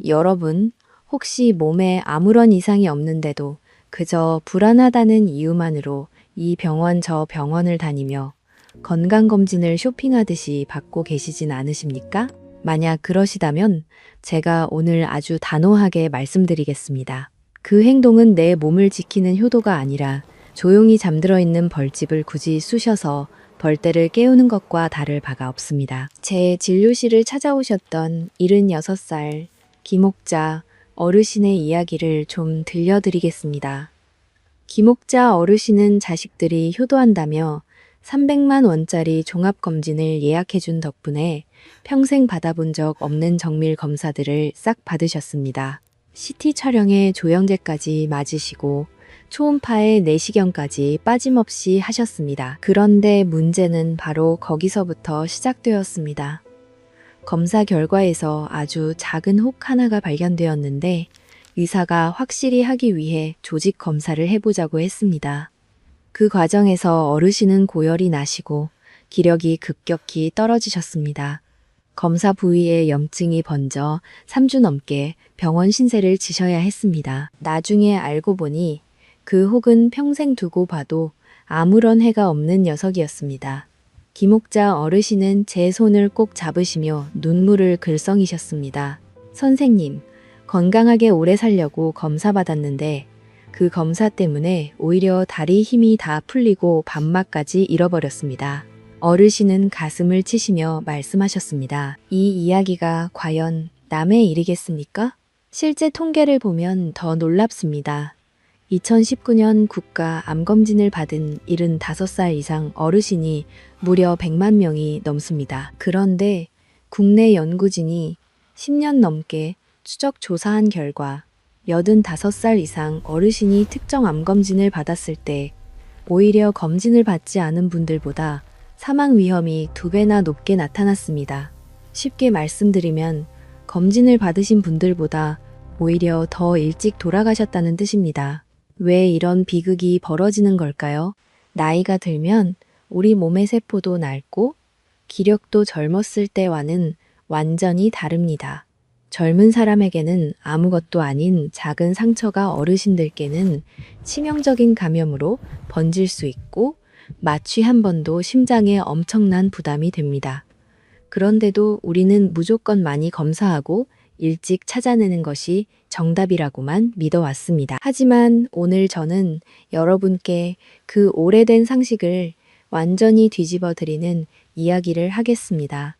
여러분, 혹시 몸에 아무런 이상이 없는데도 그저 불안하다는 이유만으로 이 병원 저 병원을 다니며 건강검진을 쇼핑하듯이 받고 계시진 않으십니까? 만약 그러시다면 제가 오늘 아주 단호하게 말씀드리겠습니다. 그 행동은 내 몸을 지키는 효도가 아니라 조용히 잠들어 있는 벌집을 굳이 쑤셔서 벌떼를 깨우는 것과 다를 바가 없습니다. 제 진료실을 찾아오셨던 76살 김옥자 어르신의 이야기를 좀 들려드리겠습니다. 김옥자 어르신은 자식들이 효도한다며 300만 원짜리 종합검진을 예약해준 덕분에 평생 받아본 적 없는 정밀 검사들을 싹 받으셨습니다. CT 촬영에 조영제까지 맞으시고 초음파에 내시경까지 빠짐없이 하셨습니다. 그런데 문제는 바로 거기서부터 시작되었습니다. 검사 결과에서 아주 작은 혹 하나가 발견되었는데 의사가 확실히 하기 위해 조직 검사를 해보자고 했습니다. 그 과정에서 어르신은 고열이 나시고 기력이 급격히 떨어지셨습니다. 검사 부위에 염증이 번져 3주 넘게 병원 신세를 지셔야 했습니다. 나중에 알고 보니 그 혹은 평생 두고 봐도 아무런 해가 없는 녀석이었습니다. 김옥자 어르신은 제 손을 꼭 잡으시며 눈물을 글썽이셨습니다. 선생님, 건강하게 오래 살려고 검사 받았는데 그 검사 때문에 오히려 다리 힘이 다 풀리고 밥맛까지 잃어버렸습니다. 어르신은 가슴을 치시며 말씀하셨습니다. 이 이야기가 과연 남의 일이겠습니까? 실제 통계를 보면 더 놀랍습니다. 2019년 국가 암검진을 받은 75살 이상 어르신이 무려 100만 명이 넘습니다. 그런데 국내 연구진이 10년 넘게 추적 조사한 결과 85살 이상 어르신이 특정 암검진을 받았을 때 오히려 검진을 받지 않은 분들보다 사망 위험이 2배나 높게 나타났습니다. 쉽게 말씀드리면 검진을 받으신 분들보다 오히려 더 일찍 돌아가셨다는 뜻입니다. 왜 이런 비극이 벌어지는 걸까요? 나이가 들면 우리 몸의 세포도 낡고 기력도 젊었을 때와는 완전히 다릅니다. 젊은 사람에게는 아무것도 아닌 작은 상처가 어르신들께는 치명적인 감염으로 번질 수 있고 마취 한 번도 심장에 엄청난 부담이 됩니다. 그런데도 우리는 무조건 많이 검사하고 일찍 찾아내는 것이 정답이라고만 믿어왔습니다. 하지만 오늘 저는 여러분께 그 오래된 상식을 완전히 뒤집어 드리는 이야기를 하겠습니다.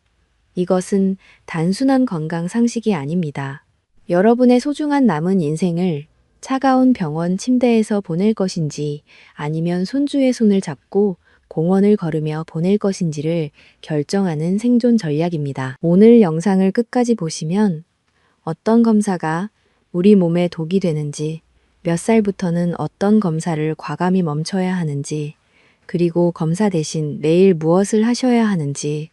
이것은 단순한 건강 상식이 아닙니다. 여러분의 소중한 남은 인생을 차가운 병원 침대에서 보낼 것인지 아니면 손주의 손을 잡고 공원을 걸으며 보낼 것인지를 결정하는 생존 전략입니다. 오늘 영상을 끝까지 보시면 어떤 검사가 우리 몸에 독이 되는지, 몇 살부터는 어떤 검사를 과감히 멈춰야 하는지, 그리고 검사 대신 매일 무엇을 하셔야 하는지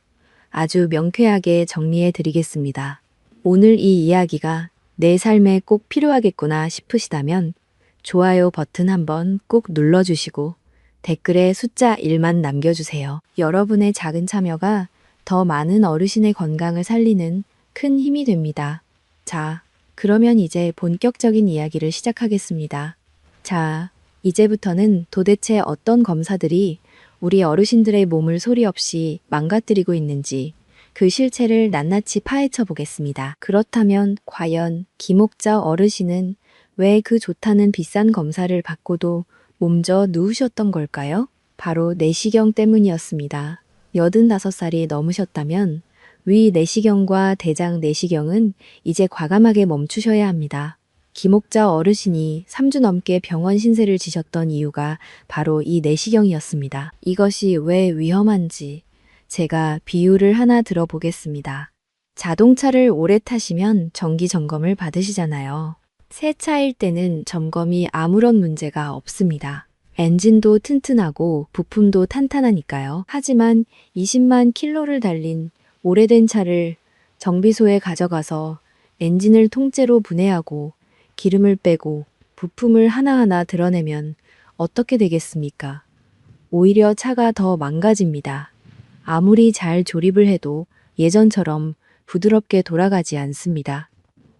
아주 명쾌하게 정리해 드리겠습니다. 오늘 이 이야기가 내 삶에 꼭 필요하겠구나 싶으시다면 좋아요 버튼 한번 꼭 눌러주시고 댓글에 숫자 1만 남겨주세요. 여러분의 작은 참여가 더 많은 어르신의 건강을 살리는 큰 힘이 됩니다. 자, 그러면 이제 본격적인 이야기를 시작하겠습니다. 자, 이제부터는 도대체 어떤 검사들이 우리 어르신들의 몸을 소리 없이 망가뜨리고 있는지 그 실체를 낱낱이 파헤쳐 보겠습니다. 그렇다면 과연 김옥자 어르신은 왜 그 좋다는 비싼 검사를 받고도 몸져 누우셨던 걸까요? 바로 내시경 때문이었습니다. 85살이 넘으셨다면 위 내시경과 대장 내시경은 이제 과감하게 멈추셔야 합니다. 김옥자 어르신이 3주 넘게 병원 신세를 지셨던 이유가 바로 이 내시경이었습니다. 이것이 왜 위험한지 제가 비유를 하나 들어보겠습니다. 자동차를 오래 타시면 정기 점검을 받으시잖아요. 새 차일 때는 점검이 아무런 문제가 없습니다. 엔진도 튼튼하고 부품도 탄탄하니까요. 하지만 20만 킬로를 달린 오래된 차를 정비소에 가져가서 엔진을 통째로 분해하고 기름을 빼고 부품을 하나하나 드러내면 어떻게 되겠습니까? 오히려 차가 더 망가집니다. 아무리 잘 조립을 해도 예전처럼 부드럽게 돌아가지 않습니다.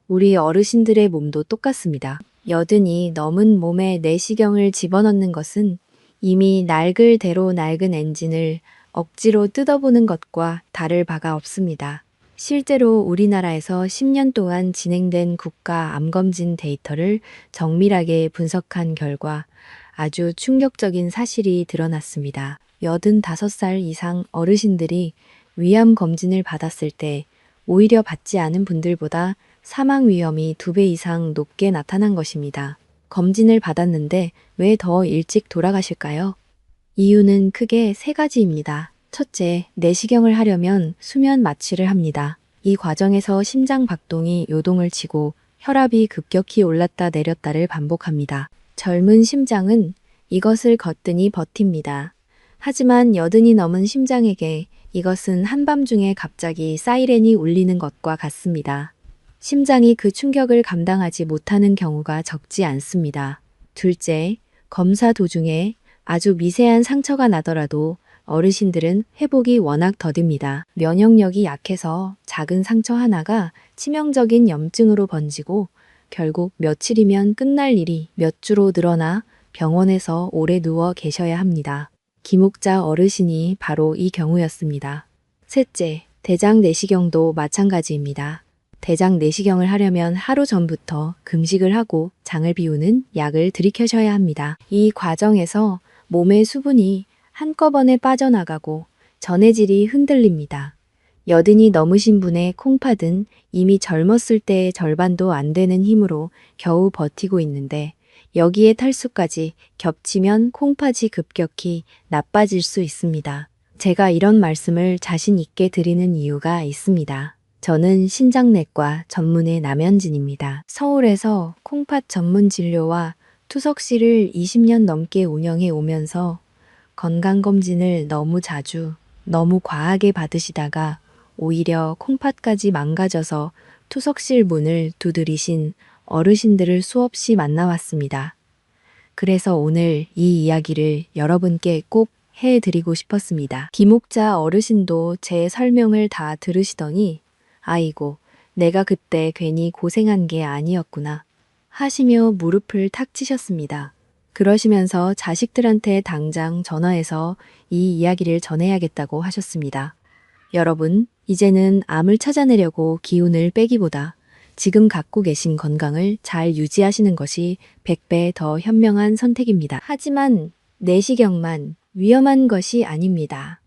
우리 어르신들의 몸도 똑같습니다. 여든이 넘은 몸에 내시경을 집어넣는 것은 이미 낡을 대로 낡은 엔진을 억지로 뜯어보는 것과 다를 바가 없습니다. 실제로 우리나라에서 10년 동안 진행된 국가 암검진 데이터를 정밀하게 분석한 결과 아주 충격적인 사실이 드러났습니다. 85살 이상 어르신들이 위암 검진을 받았을 때 오히려 받지 않은 분들보다 사망 위험이 2배 이상 높게 나타난 것입니다. 검진을 받았는데 왜 더 일찍 돌아가실까요? 이유는 크게 3가지입니다. 첫째, 내시경을 하려면 수면 마취를 합니다. 이 과정에서 심장 박동이 요동을 치고 혈압이 급격히 올랐다 내렸다를 반복합니다. 젊은 심장은 이것을 거뜬히 버팁니다. 하지만 여든이 넘은 심장에게 이것은 한밤중에 갑자기 사이렌이 울리는 것과 같습니다. 심장이 그 충격을 감당하지 못하는 경우가 적지 않습니다. 둘째, 검사 도중에 아주 미세한 상처가 나더라도 어르신들은 회복이 워낙 더딥니다. 면역력이 약해서 작은 상처 하나가 치명적인 염증으로 번지고 결국 며칠이면 끝날 일이 몇 주로 늘어나 병원에서 오래 누워 계셔야 합니다. 김옥자 어르신이 바로 이 경우였습니다. 셋째, 대장 내시경도 마찬가지입니다. 대장 내시경을 하려면 하루 전부터 금식을 하고 장을 비우는 약을 들이켜셔야 합니다. 이 과정에서 몸의 수분이 한꺼번에 빠져나가고 전해질이 흔들립니다. 여든이 넘으신 분의 콩팥은 이미 젊었을 때의 절반도 안 되는 힘으로 겨우 버티고 있는데 여기에 탈수까지 겹치면 콩팥이 급격히 나빠질 수 있습니다. 제가 이런 말씀을 자신 있게 드리는 이유가 있습니다. 저는 신장내과 전문의 남현진입니다. 서울에서 콩팥 전문 진료와 투석실을 20년 넘게 운영해 오면서 건강검진을 너무 자주, 너무 과하게 받으시다가 오히려 콩팥까지 망가져서 투석실 문을 두드리신 어르신들을 수없이 만나왔습니다. 그래서 오늘 이 이야기를 여러분께 꼭 해드리고 싶었습니다. 김옥자 어르신도 제 설명을 다 들으시더니 아이고, 내가 그때 괜히 고생한 게 아니었구나 하시며 무릎을 탁 치셨습니다. 그러시면서 자식들한테 당장 전화해서 이 이야기를 전해야겠다고 하셨습니다. 여러분, 이제는 암을 찾아내려고 기운을 빼기보다 지금 갖고 계신 건강을 잘 유지하시는 것이 100배 더 현명한 선택입니다. 하지만 내시경만 위험한 것이 아닙니다.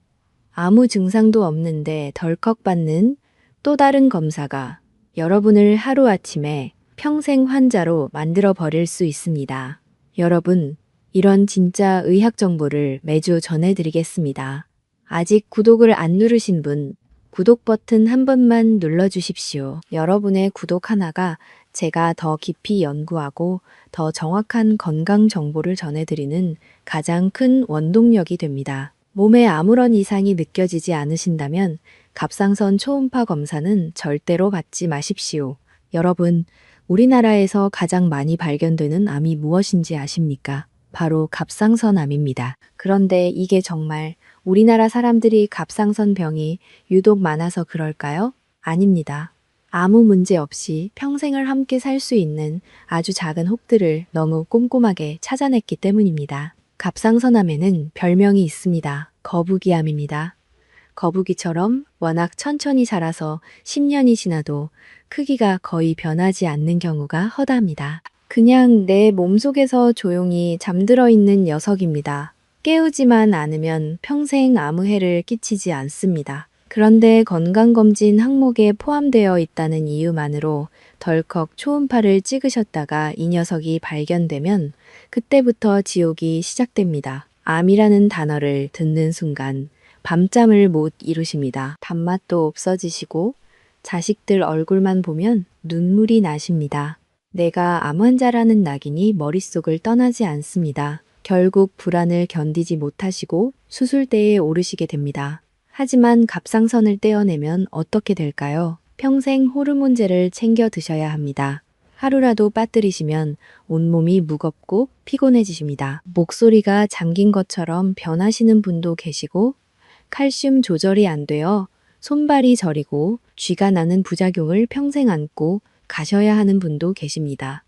아무 증상도 없는데 덜컥 받는 또 다른 검사가 여러분을 하루아침에 평생 환자로 만들어 버릴 수 있습니다. 여러분, 이런 진짜 의학 정보를 매주 전해드리겠습니다. 아직 구독을 안 누르신 분, 구독 버튼 한 번만 눌러주십시오. 여러분의 구독 하나가 제가 더 깊이 연구하고 더 정확한 건강 정보를 전해드리는 가장 큰 원동력이 됩니다. 몸에 아무런 이상이 느껴지지 않으신다면 갑상선 초음파 검사는 절대로 받지 마십시오. 여러분, 우리나라에서 가장 많이 발견되는 암이 무엇인지 아십니까? 바로 갑상선암입니다. 그런데 이게 정말 우리나라 사람들이 갑상선 병이 유독 많아서 그럴까요? 아닙니다. 아무 문제 없이 평생을 함께 살 수 있는 아주 작은 혹들을 너무 꼼꼼하게 찾아냈기 때문입니다. 갑상선암에는 별명이 있습니다. 거북이암입니다. 거북이처럼 워낙 천천히 자라서 10년이 지나도 크기가 거의 변하지 않는 경우가 허다합니다. 그냥 내 몸속에서 조용히 잠들어 있는 녀석입니다. 깨우지만 않으면 평생 아무 해를 끼치지 않습니다. 그런데 건강검진 항목에 포함되어 있다는 이유만으로 덜컥 초음파를 찍으셨다가 이 녀석이 발견되면 그때부터 지옥이 시작됩니다. 암이라는 단어를 듣는 순간 밤잠을 못 이루십니다. 밥맛도 없어지시고 자식들 얼굴만 보면 눈물이 나십니다. 내가 암 환자라는 낙인이 머릿속을 떠나지 않습니다. 결국 불안을 견디지 못하시고 수술대에 오르시게 됩니다. 하지만 갑상선을 떼어내면 어떻게 될까요? 평생 호르몬제를 챙겨 드셔야 합니다. 하루라도 빠뜨리시면 온몸이 무겁고 피곤해지십니다. 목소리가 잠긴 것처럼 변하시는 분도 계시고 칼슘 조절이 안 되어 손발이 저리고 쥐가 나는 부작용을 평생 안고 가셔야 하는 분도 계십니다.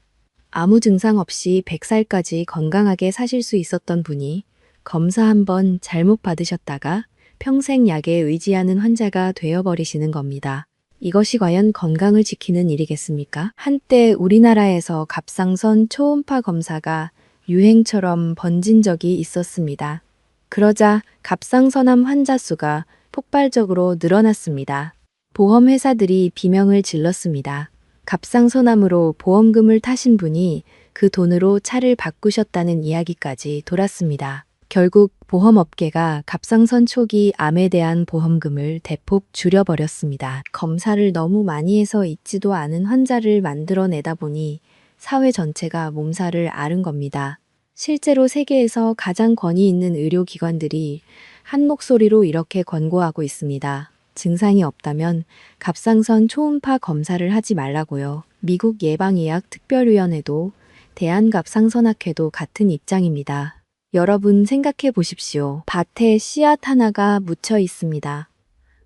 아무 증상 없이 100살까지 건강하게 사실 수 있었던 분이 검사 한번 잘못 받으셨다가 평생 약에 의지하는 환자가 되어버리시는 겁니다. 이것이 과연 건강을 지키는 일이겠습니까? 한때 우리나라에서 갑상선 초음파 검사가 유행처럼 번진 적이 있었습니다. 그러자 갑상선암 환자 수가 폭발적으로 늘어났습니다. 보험회사들이 비명을 질렀습니다. 갑상선암으로 보험금을 타신 분이 그 돈으로 차를 바꾸셨다는 이야기까지 돌았습니다. 결국 보험업계가 갑상선 초기 암에 대한 보험금을 대폭 줄여버렸습니다. 검사를 너무 많이 해서 잊지도 않은 환자를 만들어내다 보니 사회 전체가 몸살을 앓은 겁니다. 실제로 세계에서 가장 권위 있는 의료기관들이 한 목소리로 이렇게 권고하고 있습니다. 증상이 없다면 갑상선 초음파 검사를 하지 말라고요. 미국 예방의학특별위원회도 대한갑상선학회도 같은 입장입니다. 여러분 생각해 보십시오. 밭에 씨앗 하나가 묻혀 있습니다.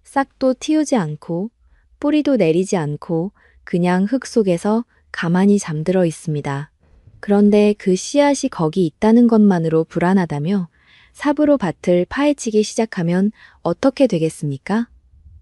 싹도 틔우지 않고 뿌리도 내리지 않고 그냥 흙 속에서 가만히 잠들어 있습니다. 그런데 그 씨앗이 거기 있다는 것만으로 불안하다며 삽으로 밭을 파헤치기 시작하면 어떻게 되겠습니까?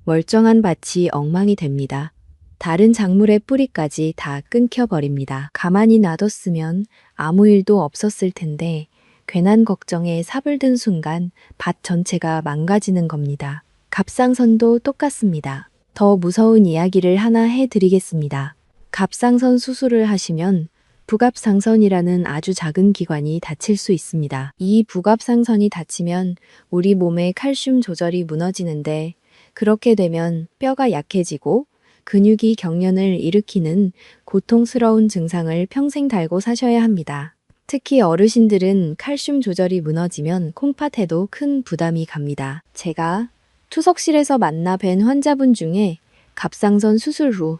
멀쩡한 밭이 엉망이 됩니다. 다른 작물의 뿌리까지 다 끊겨버립니다. 가만히 놔뒀으면 아무 일도 없었을 텐데 괜한 걱정에 삽을 든 순간 밭 전체가 망가지는 겁니다. 갑상선도 똑같습니다. 더 무서운 이야기를 하나 해드리겠습니다. 갑상선 수술을 하시면 부갑상선이라는 아주 작은 기관이 다칠 수 있습니다. 이 부갑상선이 다치면 우리 몸의 칼슘 조절이 무너지는데 그렇게 되면 뼈가 약해지고 근육이 경련을 일으키는 고통스러운 증상을 평생 달고 사셔야 합니다. 특히 어르신들은 칼슘 조절이 무너지면 콩팥에도 큰 부담이 갑니다. 제가 투석실에서 만나 뵌 환자분 중에 갑상선 수술 후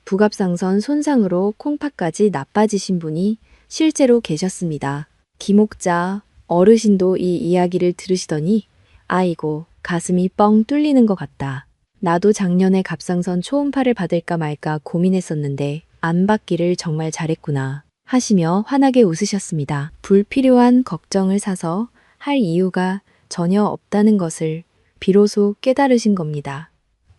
부갑상선 손상으로 콩팥까지 나빠지신 분이 실제로 계셨습니다. 김옥자 어르신도 이 이야기를 들으시더니 아이고 가슴이 뻥 뚫리는 것 같다. 나도 작년에 갑상선 초음파를 받을까 말까 고민했었는데 안 받기를 정말 잘했구나 하시며 환하게 웃으셨습니다. 불필요한 걱정을 사서 할 이유가 전혀 없다는 것을 비로소 깨달으신 겁니다.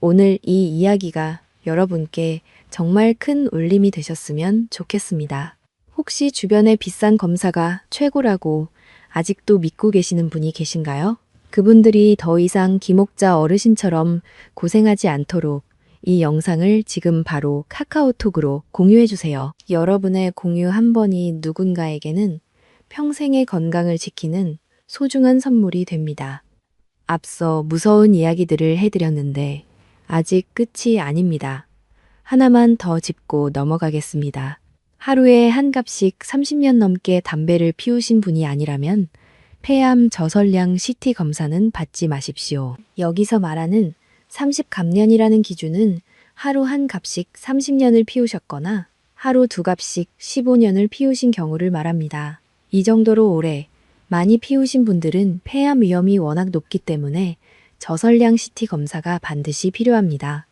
오늘 이 이야기가 여러분께 정말 큰 울림이 되셨으면 좋겠습니다. 혹시 주변에 비싼 검사가 최고라고 아직도 믿고 계시는 분이 계신가요? 그분들이 더 이상 김옥자 어르신처럼 고생하지 않도록 이 영상을 지금 바로 카카오톡으로 공유해주세요. 여러분의 공유 한 번이 누군가에게는 평생의 건강을 지키는 소중한 선물이 됩니다. 앞서 무서운 이야기들을 해드렸는데 아직 끝이 아닙니다. 하나만 더 짚고 넘어가겠습니다. 하루에 한 갑씩 30년 넘게 담배를 피우신 분이 아니라면 폐암 저설량 CT 검사는 받지 마십시오. 여기서 말하는 30갑년이라는 기준은 하루 한 갑씩 30년을 피우셨거나 하루 두 갑씩 15년을 피우신 경우를 말합니다. 이 정도로 오래 많이 피우신 분들은 폐암 위험이 워낙 높기 때문에 저설량 CT 검사가 반드시 필요합니다.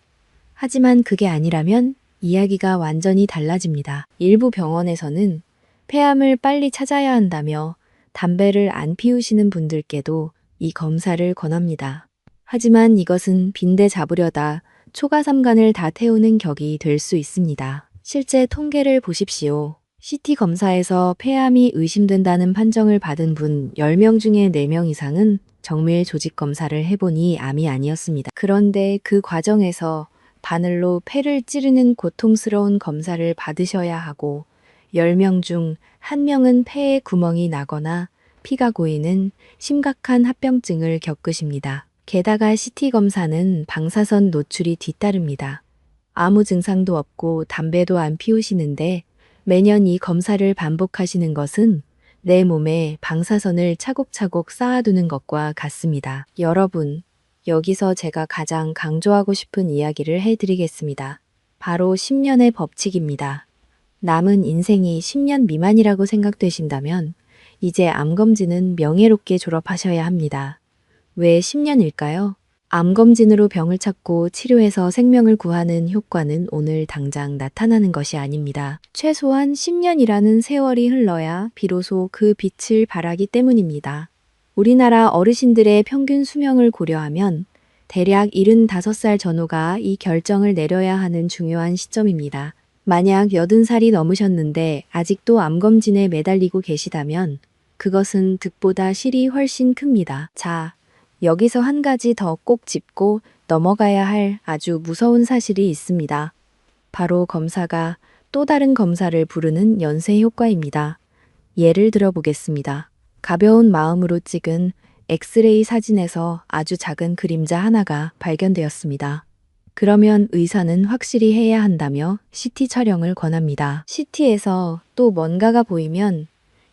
하지만 그게 아니라면 이야기가 완전히 달라집니다. 일부 병원에서는 폐암을 빨리 찾아야 한다며 담배를 안 피우시는 분들께도 이 검사를 권합니다. 하지만 이것은 빈대 잡으려다 초가삼간을 다 태우는 격이 될 수 있습니다. 실제 통계를 보십시오. CT 검사에서 폐암이 의심된다는 판정을 받은 분 10명 중에 4명 이상은 정밀 조직 검사를 해보니 암이 아니었습니다. 그런데 그 과정에서 바늘로 폐를 찌르는 고통스러운 검사를 받으셔야 하고 10명 중 1명은 폐에 구멍이 나거나 피가 고이는 심각한 합병증을 겪으십니다. 게다가 CT 검사는 방사선 노출이 뒤따릅니다. 아무 증상도 없고 담배도 안 피우시는데 매년 이 검사를 반복하시는 것은 내 몸에 방사선을 차곡차곡 쌓아두는 것과 같습니다. 여러분, 여기서 제가 가장 강조하고 싶은 이야기를 해드리겠습니다. 바로 10년의 법칙입니다. 남은 인생이 10년 미만이라고 생각되신다면 이제 암검진은 명예롭게 졸업하셔야 합니다. 왜 10년일까요? 암검진으로 병을 찾고 치료해서 생명을 구하는 효과는 오늘 당장 나타나는 것이 아닙니다. 최소한 10년이라는 세월이 흘러야 비로소 그 빛을 발하기 때문입니다. 우리나라 어르신들의 평균 수명을 고려하면 대략 75살 전후가 이 결정을 내려야 하는 중요한 시점입니다. 만약 80살이 넘으셨는데 아직도 암검진에 매달리고 계시다면 그것은 득보다 실이 훨씬 큽니다. 자, 여기서 한 가지 더 꼭 짚고 넘어가야 할 아주 무서운 사실이 있습니다. 바로 검사가 또 다른 검사를 부르는 연쇄 효과입니다. 예를 들어 보겠습니다. 가벼운 마음으로 찍은 엑스레이 사진에서 아주 작은 그림자 하나가 발견되었습니다. 그러면 의사는 확실히 해야 한다며 CT 촬영을 권합니다. CT에서 또 뭔가가 보이면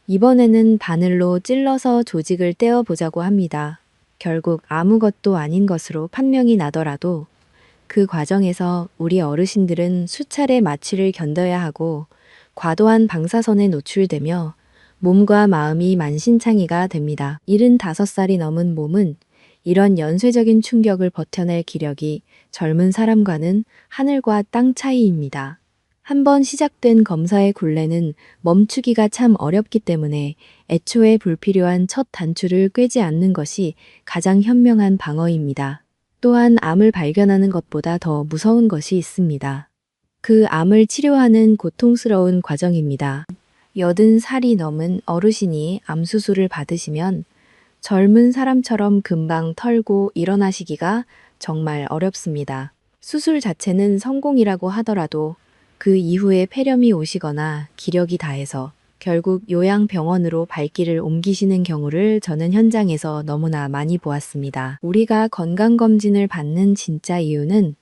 이번에는 바늘로 찔러서 조직을 떼어보자고 합니다. 결국 아무것도 아닌 것으로 판명이 나더라도 그 과정에서 우리 어르신들은 수차례 마취를 견뎌야 하고 과도한 방사선에 노출되며 몸과 마음이 만신창이가 됩니다. 75살이 넘은 몸은 이런 연쇄적인 충격을 버텨낼 기력이 젊은 사람과는 하늘과 땅 차이입니다. 한번 시작된 검사의 굴레는 멈추기가 참 어렵기 때문에 애초에 불필요한 첫 단추를 꿰지 않는 것이 가장 현명한 방어입니다. 또한 암을 발견하는 것보다 더 무서운 것이 있습니다. 그 암을 치료하는 고통스러운 과정입니다. 80살이 넘은 어르신이 암수술을 받으시면 젊은 사람처럼 금방 털고 일어나시기가 정말 어렵습니다. 수술 자체는 성공이라고 하더라도 그 이후에 폐렴이 오시거나 기력이 다해서 결국 요양병원으로 발길을 옮기시는 경우를 저는 현장에서 너무나 많이 보았습니다. 우리가 건강검진을 받는 진짜 이유는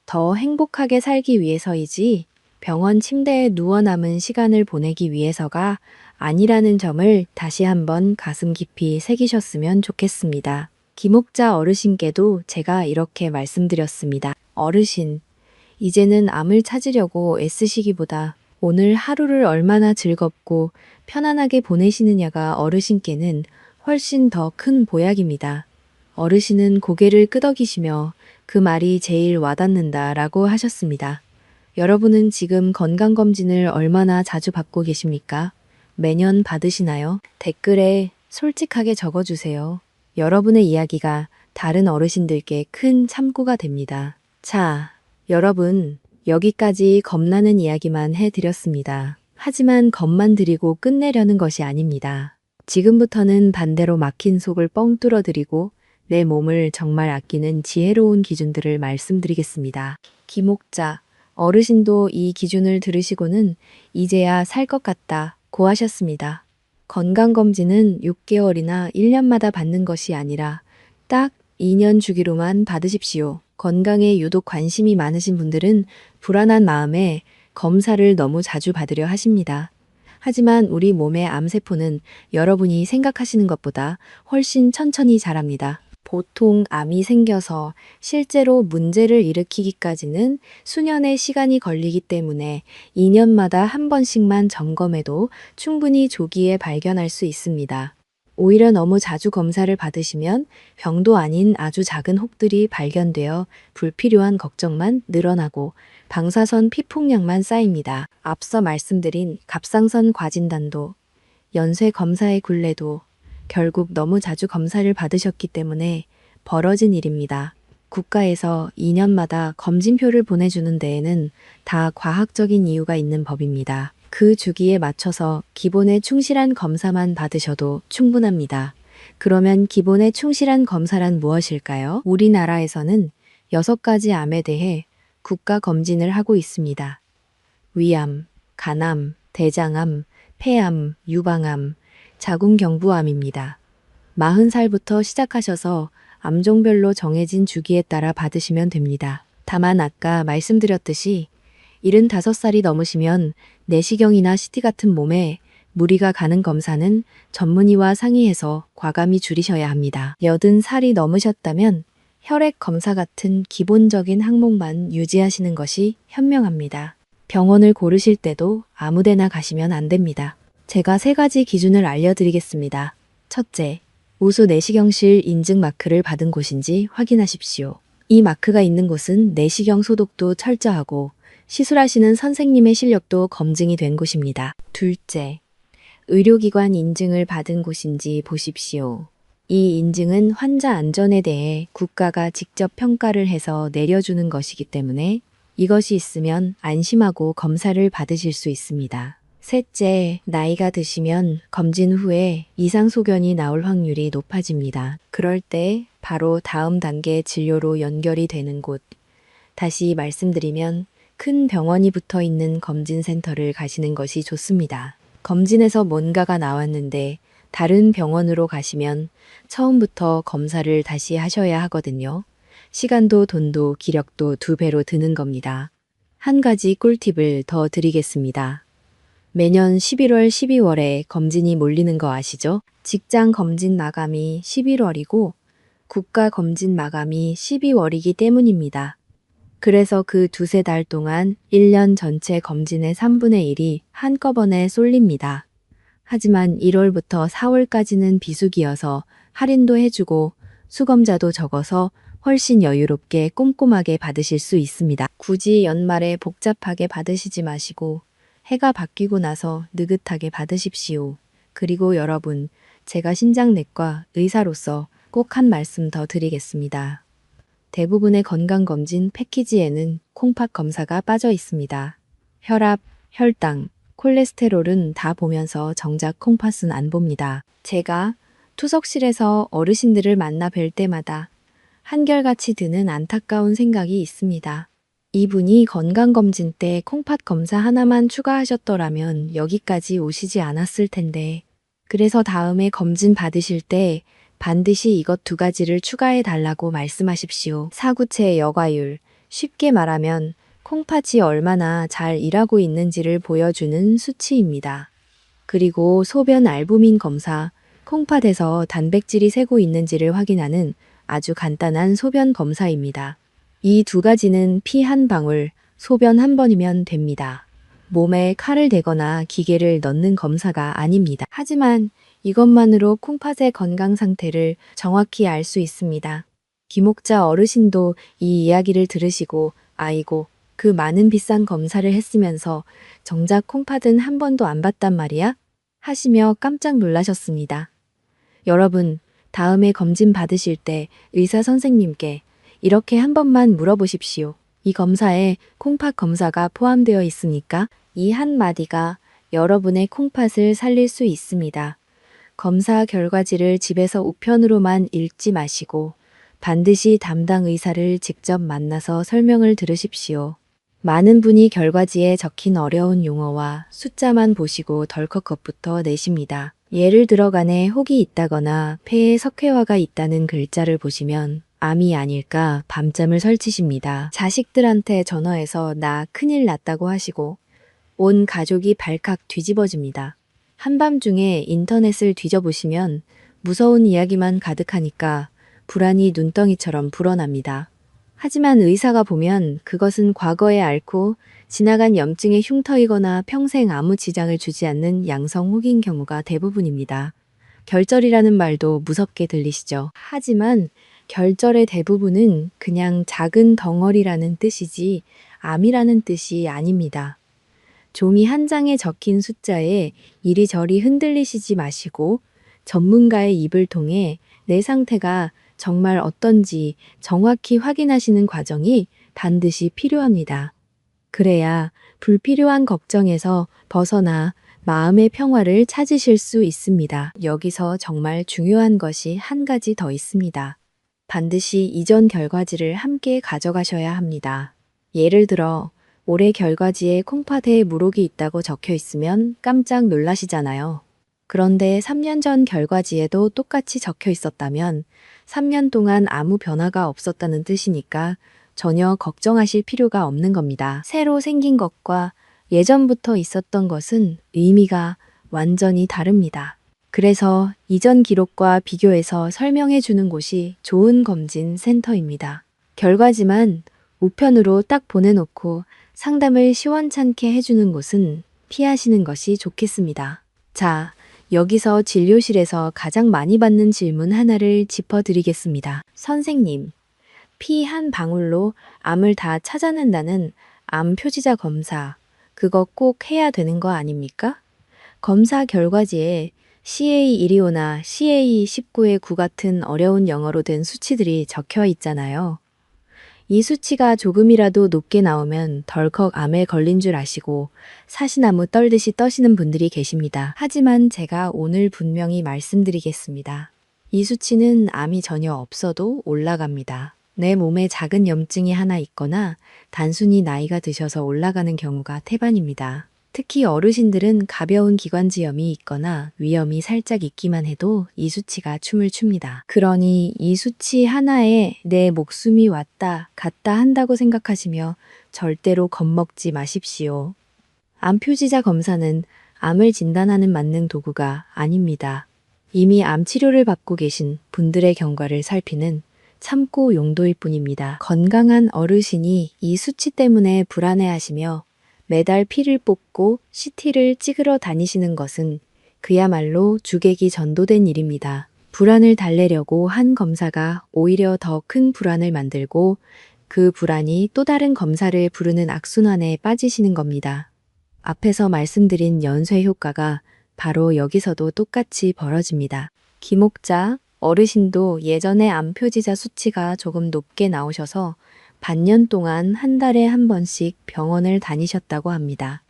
더 행복하게 살기 위해서이지 병원 침대에 누워 남은 시간을 보내기 위해서가 아니라는 점을 다시 한번 가슴 깊이 새기셨으면 좋겠습니다. 김옥자 어르신께도 제가 이렇게 말씀드렸습니다. 어르신, 이제는 암을 찾으려고 애쓰시기보다 오늘 하루를 얼마나 즐겁고 편안하게 보내시느냐가 어르신께는 훨씬 더 큰 보약입니다. 어르신은 고개를 끄덕이시며 그 말이 제일 와닿는다라고 하셨습니다. 여러분은 지금 건강검진을 얼마나 자주 받고 계십니까? 매년 받으시나요? 댓글에 솔직하게 적어주세요. 여러분의 이야기가 다른 어르신들께 큰 참고가 됩니다. 자, 여러분, 여기까지 겁나는 이야기만 해드렸습니다. 하지만 겁만 드리고 끝내려는 것이 아닙니다. 지금부터는 반대로 막힌 속을 뻥 뚫어드리고 내 몸을 정말 아끼는 지혜로운 기준들을 말씀드리겠습니다. 김옥자, 어르신도 이 기준을 들으시고는 이제야 살 것 같다 고 하셨습니다. 건강검진은 6개월이나 1년마다 받는 것이 아니라 딱 2년 주기로만 받으십시오. 건강에 유독 관심이 많으신 분들은 불안한 마음에 검사를 너무 자주 받으려 하십니다. 하지만 우리 몸의 암세포는 여러분이 생각하시는 것보다 훨씬 천천히 자랍니다. 보통 암이 생겨서 실제로 문제를 일으키기까지는 수년의 시간이 걸리기 때문에 2년마다 한 번씩만 점검해도 충분히 조기에 발견할 수 있습니다. 오히려 너무 자주 검사를 받으시면 병도 아닌 아주 작은 혹들이 발견되어 불필요한 걱정만 늘어나고 방사선 피폭량만 쌓입니다. 앞서 말씀드린 갑상선 과진단도 연쇄 검사의 굴레도 결국 너무 자주 검사를 받으셨기 때문에 벌어진 일입니다. 국가에서 2년마다 검진표를 보내주는 데에는 다 과학적인 이유가 있는 법입니다. 그 주기에 맞춰서 기본에 충실한 검사만 받으셔도 충분합니다. 그러면 기본에 충실한 검사란 무엇일까요? 우리나라에서는 6가지 암에 대해 국가 검진을 하고 있습니다. 위암, 간암, 대장암, 폐암, 유방암, 자궁경부암입니다. 40살부터 시작하셔서 암종별로 정해진 주기에 따라 받으시면 됩니다. 다만 아까 말씀드렸듯이 75살이 넘으시면 내시경이나 CT 같은 몸에 무리가 가는 검사는 전문의와 상의해서 과감히 줄이셔야 합니다. 80살이 넘으셨다면 혈액 검사 같은 기본적인 항목만 유지하시는 것이 현명합니다. 병원을 고르실 때도 아무데나 가시면 안 됩니다. 제가 3가지 기준을 알려드리겠습니다. 첫째, 우수 내시경실 인증 마크를 받은 곳인지 확인하십시오. 이 마크가 있는 곳은 내시경 소독도 철저하고 시술하시는 선생님의 실력도 검증이 된 곳입니다. 둘째, 의료기관 인증을 받은 곳인지 보십시오. 이 인증은 환자 안전에 대해 국가가 직접 평가를 해서 내려주는 것이기 때문에 이것이 있으면 안심하고 검사를 받으실 수 있습니다. 셋째, 나이가 드시면 검진 후에 이상소견이 나올 확률이 높아집니다. 그럴 때 바로 다음 단계 진료로 연결이 되는 곳. 다시 말씀드리면 큰 병원이 붙어 있는 검진센터를 가시는 것이 좋습니다. 검진에서 뭔가가 나왔는데 다른 병원으로 가시면 처음부터 검사를 다시 하셔야 하거든요. 시간도 돈도 기력도 2배로 드는 겁니다. 한 가지 꿀팁을 더 드리겠습니다. 매년 11월, 12월에 검진이 몰리는 거 아시죠? 직장 검진 마감이 11월이고 국가 검진 마감이 12월이기 때문입니다. 그래서 그 2~3달 동안 1년 전체 검진의 3분의 1이 한꺼번에 쏠립니다. 하지만 1월부터 4월까지는 비수기여서 할인도 해주고 수검자도 적어서 훨씬 여유롭게 꼼꼼하게 받으실 수 있습니다. 굳이 연말에 복잡하게 받으시지 마시고 해가 바뀌고 나서 느긋하게 받으십시오. 그리고 여러분, 제가 신장내과 의사로서 꼭 한 말씀 더 드리겠습니다. 대부분의 건강검진 패키지에는 콩팥 검사가 빠져 있습니다. 혈압, 혈당, 콜레스테롤은 다 보면서 정작 콩팥은 안 봅니다. 제가 투석실에서 어르신들을 만나 뵐 때마다 한결같이 드는 안타까운 생각이 있습니다. 이분이 건강검진 때 콩팥 검사 하나만 추가하셨더라면 여기까지 오시지 않았을 텐데. 그래서 다음에 검진 받으실 때 반드시 이것 2가지를 추가해 달라고 말씀하십시오. 사구체 여과율, 쉽게 말하면 콩팥이 얼마나 잘 일하고 있는지를 보여주는 수치입니다. 그리고 소변 알부민 검사, 콩팥에서 단백질이 새고 있는지를 확인하는 아주 간단한 소변 검사입니다. 이 2가지는 피 한 방울, 소변 한 번이면 됩니다. 몸에 칼을 대거나 기계를 넣는 검사가 아닙니다. 하지만 이것만으로 콩팥의 건강 상태를 정확히 알 수 있습니다. 김옥자 어르신도 이 이야기를 들으시고 아이고, 그 많은 비싼 검사를 했으면서 정작 콩팥은 한 번도 안 봤단 말이야? 하시며 깜짝 놀라셨습니다. 여러분, 다음에 검진 받으실 때 의사 선생님께 이렇게 한 번만 물어보십시오. 이 검사에 콩팥 검사가 포함되어 있습니까? 이 한마디가 여러분의 콩팥을 살릴 수 있습니다. 검사 결과지를 집에서 우편으로만 읽지 마시고 반드시 담당 의사를 직접 만나서 설명을 들으십시오. 많은 분이 결과지에 적힌 어려운 용어와 숫자만 보시고 덜컥 겁부터 내십니다. 예를 들어 간에 혹이 있다거나 폐에 석회화가 있다는 글자를 보시면 암이 아닐까 밤잠을 설치십니다. 자식들한테 전화해서 나 큰일 났다고 하시고 온 가족이 발칵 뒤집어집니다. 한밤중에 인터넷을 뒤져보시면 무서운 이야기만 가득하니까 불안이 눈덩이처럼 불어납니다. 하지만 의사가 보면 그것은 과거에 앓고 지나간 염증의 흉터이거나 평생 아무 지장을 주지 않는 양성 혹인 경우가 대부분입니다. 결절이라는 말도 무섭게 들리시죠? 하지만 결절의 대부분은 그냥 작은 덩어리라는 뜻이지 암이라는 뜻이 아닙니다. 종이 한 장에 적힌 숫자에 이리저리 흔들리시지 마시고 전문가의 입을 통해 내 상태가 정말 어떤지 정확히 확인하시는 과정이 반드시 필요합니다. 그래야 불필요한 걱정에서 벗어나 마음의 평화를 찾으실 수 있습니다. 여기서 정말 중요한 것이 한 가지 더 있습니다. 반드시 이전 결과지를 함께 가져가셔야 합니다. 예를 들어 올해 결과지에 콩팥에 물혹이 있다고 적혀 있으면 깜짝 놀라시잖아요. 그런데 3년 전 결과지에도 똑같이 적혀 있었다면 3년 동안 아무 변화가 없었다는 뜻이니까 전혀 걱정하실 필요가 없는 겁니다. 새로 생긴 것과 예전부터 있었던 것은 의미가 완전히 다릅니다. 그래서 이전 기록과 비교해서 설명해 주는 곳이 좋은 검진 센터입니다. 결과지만 우편으로 딱 보내놓고 상담을 시원찮게 해주는 곳은 피하시는 것이 좋겠습니다. 자, 여기서 진료실에서 가장 많이 받는 질문 하나를 짚어드리겠습니다. 선생님, 피 한 방울로 암을 다 찾아낸다는 암 표지자 검사, 그거 꼭 해야 되는 거 아닙니까? 검사 결과지에 CA125나 CA19의 9 같은 어려운 영어로 된 수치들이 적혀 있잖아요. 이 수치가 조금이라도 높게 나오면 덜컥 암에 걸린 줄 아시고 사시나무 떨듯이 떠시는 분들이 계십니다. 하지만 제가 오늘 분명히 말씀드리겠습니다. 이 수치는 암이 전혀 없어도 올라갑니다. 내 몸에 작은 염증이 하나 있거나 단순히 나이가 드셔서 올라가는 경우가 태반입니다. 특히 어르신들은 가벼운 기관지염이 있거나 위염이 살짝 있기만 해도 이 수치가 춤을 춥니다. 그러니 이 수치 하나에 내 목숨이 왔다 갔다 한다고 생각하시며 절대로 겁먹지 마십시오. 암 표지자 검사는 암을 진단하는 만능 도구가 아닙니다. 이미 암 치료를 받고 계신 분들의 경과를 살피는 참고 용도일 뿐입니다. 건강한 어르신이 이 수치 때문에 불안해하시며 매달 피를 뽑고 CT를 찍으러 다니시는 것은 그야말로 주객이 전도된 일입니다. 불안을 달래려고 한 검사가 오히려 더 큰 불안을 만들고 그 불안이 또 다른 검사를 부르는 악순환에 빠지시는 겁니다. 앞에서 말씀드린 연쇄 효과가 바로 여기서도 똑같이 벌어집니다. 기목자, 어르신도 예전에 암 표지자 수치가 조금 높게 나오셔서 반년 동안 한 달에 한 번씩 병원을 다니셨다고 합니다.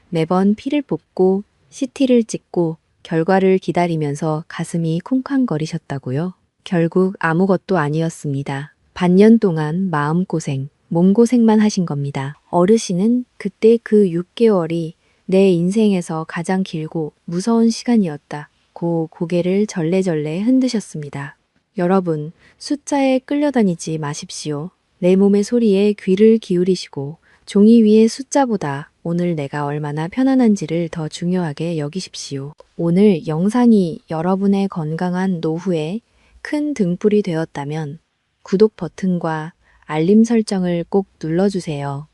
매번 피를 뽑고 CT를 찍고 결과를 기다리면서 가슴이 쿵쾅거리셨다고요? 결국 아무것도 아니었습니다. 반년 동안 마음고생, 몸고생만 하신 겁니다. 어르신은 그때 그 6개월이 내 인생에서 가장 길고 무서운 시간이었다고 고개를 절레절레 흔드셨습니다. 여러분, 숫자에 끌려다니지 마십시오. 내 몸의 소리에 귀를 기울이시고 종이 위의 숫자보다 오늘 내가 얼마나 편안한지를 더 중요하게 여기십시오. 오늘 영상이 여러분의 건강한 노후에 큰 등불이 되었다면 구독 버튼과 알림 설정을 꼭 눌러주세요.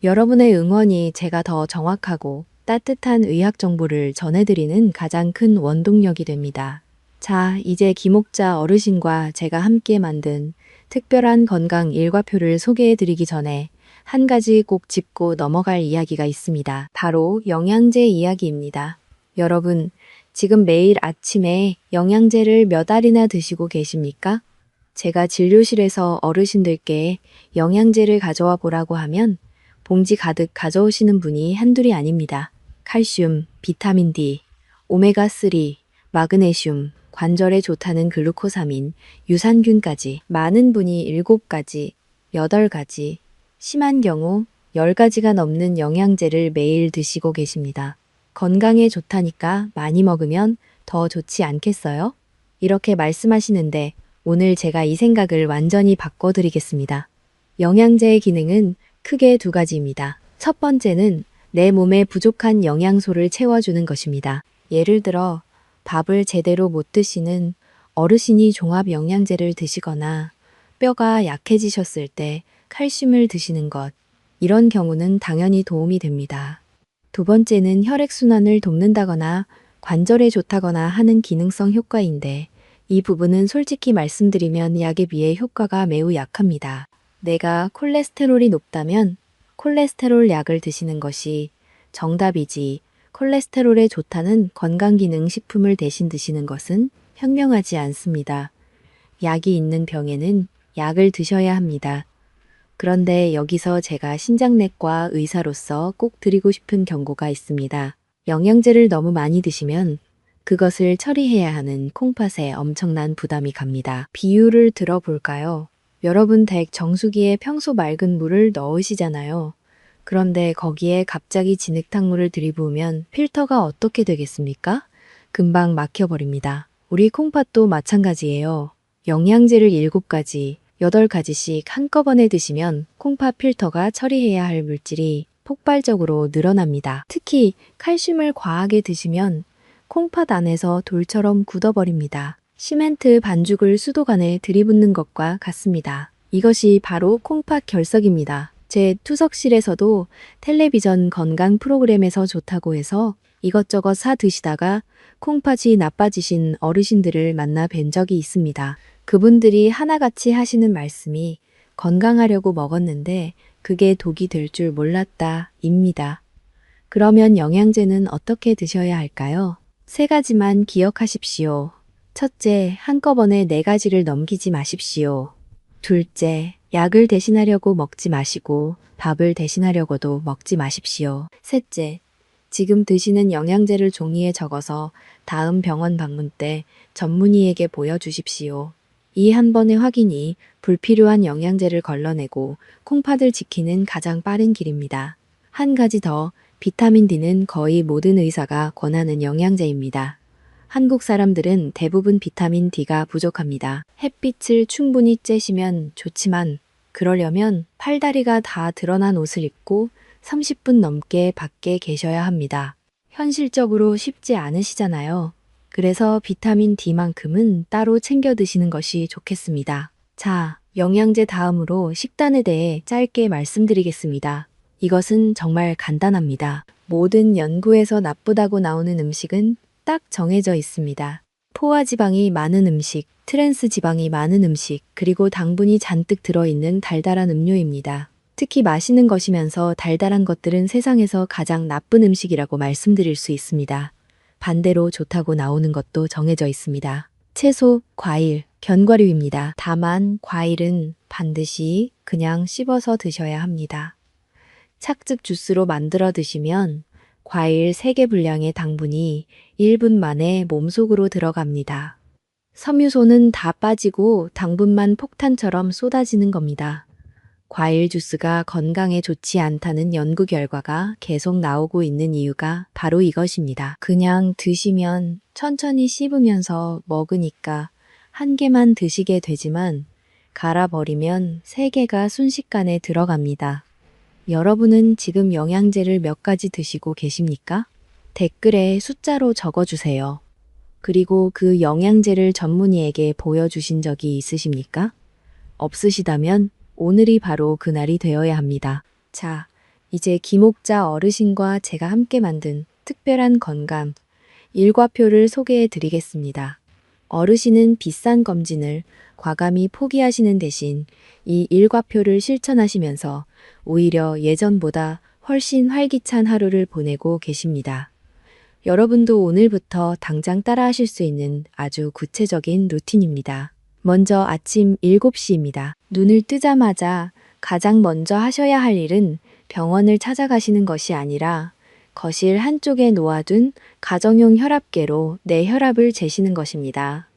여러분의 응원이 제가 더 정확하고 따뜻한 의학 정보를 전해드리는 가장 큰 원동력이 됩니다. 자, 이제 기목자 어르신과 제가 함께 만든 특별한 건강 일과표를 소개해드리기 전에 한 가지 꼭 짚고 넘어갈 이야기가 있습니다. 바로 영양제 이야기입니다. 여러분, 지금 매일 아침에 영양제를 몇 알이나 드시고 계십니까? 제가 진료실에서 어르신들께 영양제를 가져와 보라고 하면 봉지 가득 가져오시는 분이 한둘이 아닙니다. 칼슘, 비타민 D, 오메가3, 마그네슘, 관절에 좋다는 글루코사민, 유산균까지 많은 분이 7가지, 8가지, 심한 경우 10가지가 넘는 영양제를 매일 드시고 계십니다. 건강에 좋다니까 많이 먹으면 더 좋지 않겠어요? 이렇게 말씀하시는데 오늘 제가 이 생각을 완전히 바꿔드리겠습니다. 영양제의 기능은 크게 2가지입니다. 첫 번째는 내 몸에 부족한 영양소를 채워주는 것입니다. 예를 들어 밥을 제대로 못 드시는 어르신이 종합 영양제를 드시거나 뼈가 약해지셨을 때 칼슘을 드시는 것, 이런 경우는 당연히 도움이 됩니다. 두 번째는 혈액순환을 돕는다거나 관절에 좋다거나 하는 기능성 효과인데 이 부분은 솔직히 말씀드리면 약에 비해 효과가 매우 약합니다. 내가 콜레스테롤이 높다면 콜레스테롤 약을 드시는 것이 정답이지 콜레스테롤에 좋다는 건강기능식품을 대신 드시는 것은 현명하지 않습니다. 약이 있는 병에는 약을 드셔야 합니다. 그런데 여기서 제가 신장내과 의사로서 꼭 드리고 싶은 경고가 있습니다. 영양제를 너무 많이 드시면 그것을 처리해야 하는 콩팥에 엄청난 부담이 갑니다. 비유를 들어볼까요? 여러분 댁 정수기에 평소 맑은 물을 넣으시잖아요. 그런데 거기에 갑자기 진흙탕물을 들이부으면 필터가 어떻게 되겠습니까? 금방 막혀버립니다. 우리 콩팥도 마찬가지예요. 영양제를 7가지, 8가지씩 한꺼번에 드시면 콩팥 필터가 처리해야 할 물질이 폭발적으로 늘어납니다. 특히 칼슘을 과하게 드시면 콩팥 안에서 돌처럼 굳어버립니다. 시멘트 반죽을 수도관에 들이붓는 것과 같습니다. 이것이 바로 콩팥 결석입니다. 제 투석실에서도 텔레비전 건강 프로그램에서 좋다고 해서 이것저것 사 드시다가 콩팥이 나빠지신 어르신들을 만나 뵌 적이 있습니다. 그분들이 하나같이 하시는 말씀이 건강하려고 먹었는데 그게 독이 될 줄 몰랐다 입니다. 그러면 영양제는 어떻게 드셔야 할까요? 세 가지만 기억하십시오. 첫째, 한꺼번에 네 가지를 넘기지 마십시오. 둘째, 약을 대신하려고 먹지 마시고 밥을 대신하려고도 먹지 마십시오. 셋째, 지금 드시는 영양제를 종이에 적어서 다음 병원 방문 때 전문의에게 보여주십시오. 이 한 번의 확인이 불필요한 영양제를 걸러내고 콩팥을 지키는 가장 빠른 길입니다. 한 가지 더, 비타민 D는 거의 모든 의사가 권하는 영양제입니다. 한국 사람들은 대부분 비타민 D가 부족합니다. 햇빛을 충분히 쬐시면 좋지만 그러려면 팔다리가 다 드러난 옷을 입고 30분 넘게 밖에 계셔야 합니다. 현실적으로 쉽지 않으시잖아요. 그래서 비타민 D만큼은 따로 챙겨 드시는 것이 좋겠습니다. 자, 영양제 다음으로 식단에 대해 짧게 말씀드리겠습니다. 이것은 정말 간단합니다. 모든 연구에서 나쁘다고 나오는 음식은 딱 정해져 있습니다. 포화지방이 많은 음식, 트랜스 지방이 많은 음식, 그리고 당분이 잔뜩 들어있는 달달한 음료입니다. 특히 맛있는 것이면서 달달한 것들은 세상에서 가장 나쁜 음식이라고 말씀드릴 수 있습니다. 반대로 좋다고 나오는 것도 정해져 있습니다. 채소, 과일, 견과류입니다. 다만 과일은 반드시 그냥 씹어서 드셔야 합니다. 착즙 주스로 만들어 드시면 과일 3개 분량의 당분이 1분 만에 몸속으로 들어갑니다. 섬유소는 다 빠지고 당분만 폭탄처럼 쏟아지는 겁니다. 과일 주스가 건강에 좋지 않다는 연구 결과가 계속 나오고 있는 이유가 바로 이것입니다. 그냥 드시면 천천히 씹으면서 먹으니까 한 개만 드시게 되지만 갈아버리면 3개가 순식간에 들어갑니다. 여러분은 지금 영양제를 몇 가지 드시고 계십니까? 댓글에 숫자로 적어주세요. 그리고 그 영양제를 전문의에게 보여주신 적이 있으십니까? 없으시다면 오늘이 바로 그날이 되어야 합니다. 자, 이제 김옥자 어르신과 제가 함께 만든 특별한 건강 일과표를 소개해 드리겠습니다. 어르신은 비싼 검진을 과감히 포기하시는 대신 이 일과표를 실천하시면서 오히려 예전보다 훨씬 활기찬 하루를 보내고 계십니다. 여러분도 오늘부터 당장 따라하실 수 있는 아주 구체적인 루틴입니다. 먼저 아침 7시입니다. 눈을 뜨자마자 가장 먼저 하셔야 할 일은 병원을 찾아가시는 것이 아니라 거실 한쪽에 놓아둔 가정용 혈압계로 내 혈압을 재시는 것입니다.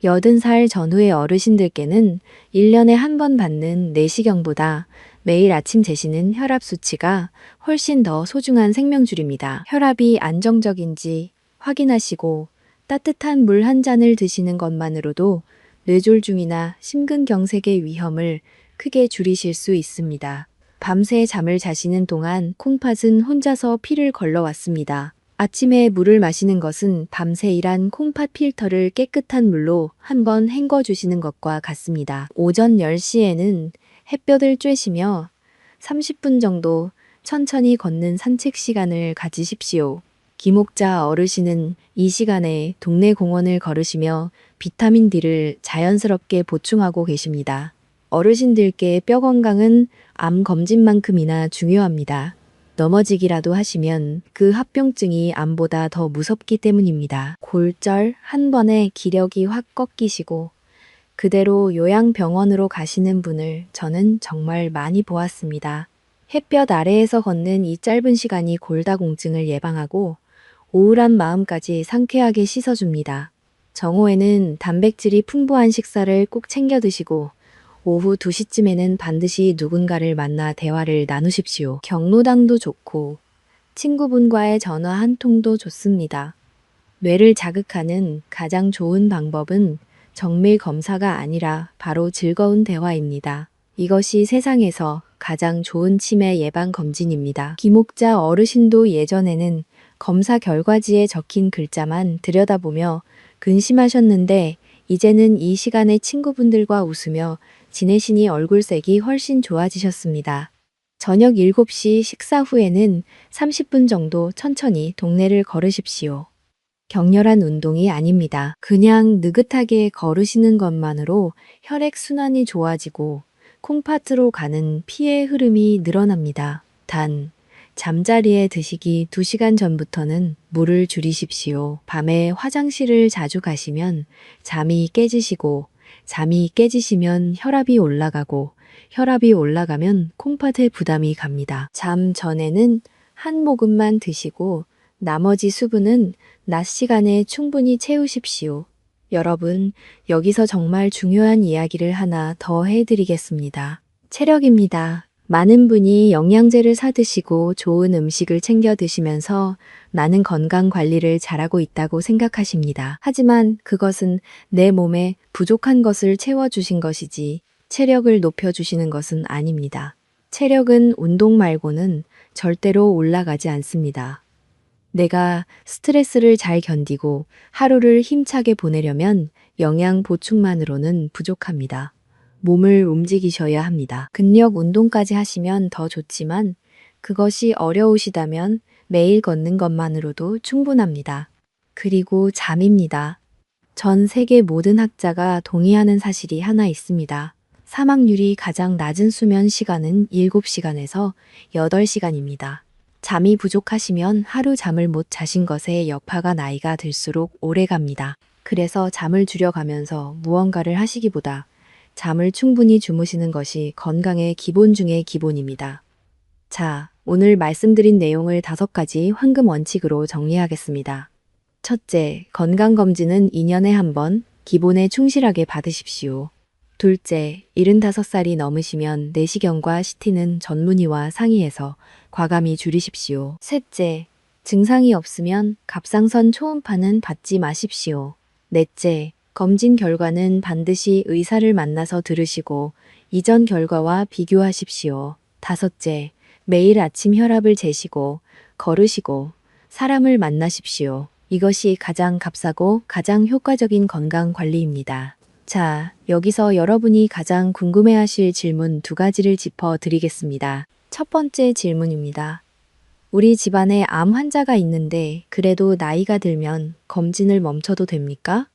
80살 전후의 어르신들께는 1년에 한 번 받는 내시경보다 매일 아침 재시는 혈압 수치가 훨씬 더 소중한 생명줄입니다. 혈압이 안정적인지 확인하시고 따뜻한 물 한 잔을 드시는 것만으로도 뇌졸중이나 심근경색의 위험을 크게 줄이실 수 있습니다. 밤새 잠을 자시는 동안 콩팥은 혼자서 피를 걸러왔습니다. 아침에 물을 마시는 것은 밤새 일한 콩팥 필터를 깨끗한 물로 한번 헹궈주시는 것과 같습니다. 오전 10시에는 햇볕을 쬐시며 30분 정도 천천히 걷는 산책 시간을 가지십시오. 김옥자 어르신은 이 시간에 동네 공원을 걸으시며 비타민 D를 자연스럽게 보충하고 계십니다. 어르신들께 뼈 건강은 암 검진만큼이나 중요합니다. 넘어지기라도 하시면 그 합병증이 암보다 더 무섭기 때문입니다. 골절 한 번에 기력이 확 꺾이시고 그대로 요양병원으로 가시는 분을 저는 정말 많이 보았습니다. 햇볕 아래에서 걷는 이 짧은 시간이 골다공증을 예방하고 우울한 마음까지 상쾌하게 씻어줍니다. 정오에는 단백질이 풍부한 식사를 꼭 챙겨 드시고 오후 2시쯤에는 반드시 누군가를 만나 대화를 나누십시오. 경로당도 좋고 친구분과의 전화 한 통도 좋습니다. 뇌를 자극하는 가장 좋은 방법은 정밀 검사가 아니라 바로 즐거운 대화입니다. 이것이 세상에서 가장 좋은 치매 예방 검진입니다. 김옥자 어르신도 예전에는 검사 결과지에 적힌 글자만 들여다보며 근심하셨는데 이제는 이 시간에 친구분들과 웃으며 지내시니 얼굴색이 훨씬 좋아지셨습니다. 저녁 7시 식사 후에는 30분 정도 천천히 동네를 걸으십시오. 격렬한 운동이 아닙니다. 그냥 느긋하게 걸으시는 것만으로 혈액순환이 좋아지고 콩팥으로 가는 피의 흐름이 늘어납니다. 단, 잠자리에 드시기 2시간 전부터는 물을 줄이십시오. 밤에 화장실을 자주 가시면 잠이 깨지시고, 잠이 깨지시면 혈압이 올라가고, 혈압이 올라가면 콩팥에 부담이 갑니다. 잠 전에는 한 모금만 드시고 나머지 수분은 낮 시간에 충분히 채우십시오. 여러분, 여기서 정말 중요한 이야기를 하나 더 해드리겠습니다. 체력입니다. 많은 분이 영양제를 사 드시고 좋은 음식을 챙겨 드시면서 나는 건강 관리를 잘하고 있다고 생각하십니다. 하지만 그것은 내 몸에 부족한 것을 채워주신 것이지 체력을 높여주시는 것은 아닙니다. 체력은 운동 말고는 절대로 올라가지 않습니다. 내가 스트레스를 잘 견디고 하루를 힘차게 보내려면 영양 보충만으로는 부족합니다. 몸을 움직이셔야 합니다. 근력 운동까지 하시면 더 좋지만 그것이 어려우시다면 매일 걷는 것만으로도 충분합니다. 그리고 잠입니다. 전 세계 모든 학자가 동의하는 사실이 하나 있습니다. 사망률이 가장 낮은 수면 시간은 7시간에서 8시간입니다. 잠이 부족하시면 하루 잠을 못 자신 것의 여파가 나이가 들수록 오래 갑니다. 그래서 잠을 줄여가면서 무언가를 하시기보다 잠을 충분히 주무시는 것이 건강의 기본 중의 기본입니다. 자, 오늘 말씀드린 내용을 5가지 황금 원칙으로 정리하겠습니다. 첫째, 건강검진은 2년에 한 번 기본에 충실하게 받으십시오. 둘째, 75살이 넘으시면 내시경과 CT는 전문의와 상의해서 과감히 줄이십시오. 셋째, 증상이 없으면 갑상선 초음파는 받지 마십시오. 넷째, 검진 결과는 반드시 의사를 만나서 들으시고 이전 결과와 비교하십시오. 다섯째, 매일 아침 혈압을 재시고 걸으시고 사람을 만나십시오. 이것이 가장 값싸고 가장 효과적인 건강 관리입니다. 자, 여기서 여러분이 가장 궁금해하실 질문 2가지를 짚어드리겠습니다. 첫 번째 질문입니다. 우리 집안에 암 환자가 있는데 그래도 나이가 들면 검진을 멈춰도 됩니까?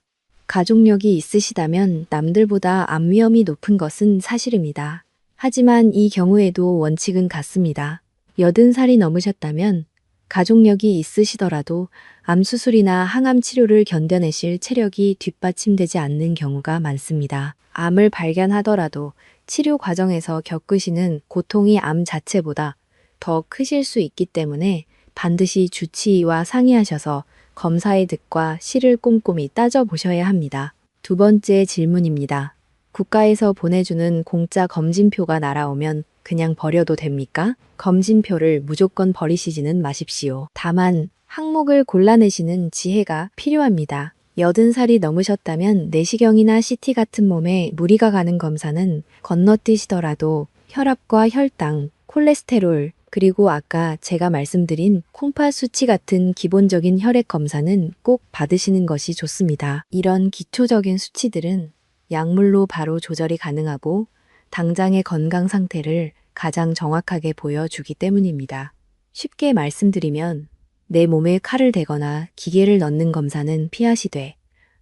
가족력이 있으시다면 남들보다 암 위험이 높은 것은 사실입니다. 하지만 이 경우에도 원칙은 같습니다. 80살이 넘으셨다면 가족력이 있으시더라도 암 수술이나 항암 치료를 견뎌내실 체력이 뒷받침되지 않는 경우가 많습니다. 암을 발견하더라도 치료 과정에서 겪으시는 고통이 암 자체보다 더 크실 수 있기 때문에 반드시 주치의와 상의하셔서 검사의 득과 실을 꼼꼼히 따져보셔야 합니다. 2번째 질문입니다. 국가에서 보내주는 공짜 검진표가 날아오면 그냥 버려도 됩니까? 검진표를 무조건 버리시지는 마십시오. 다만 항목을 골라내시는 지혜가 필요합니다. 80살이 넘으셨다면 내시경이나 CT 같은 몸에 무리가 가는 검사는 건너뛰시더라도 혈압과 혈당, 콜레스테롤, 그리고 아까 제가 말씀드린 콩팥 수치 같은 기본적인 혈액 검사는 꼭 받으시는 것이 좋습니다. 이런 기초적인 수치들은 약물로 바로 조절이 가능하고 당장의 건강 상태를 가장 정확하게 보여주기 때문입니다. 쉽게 말씀드리면 내 몸에 칼을 대거나 기계를 넣는 검사는 피하시되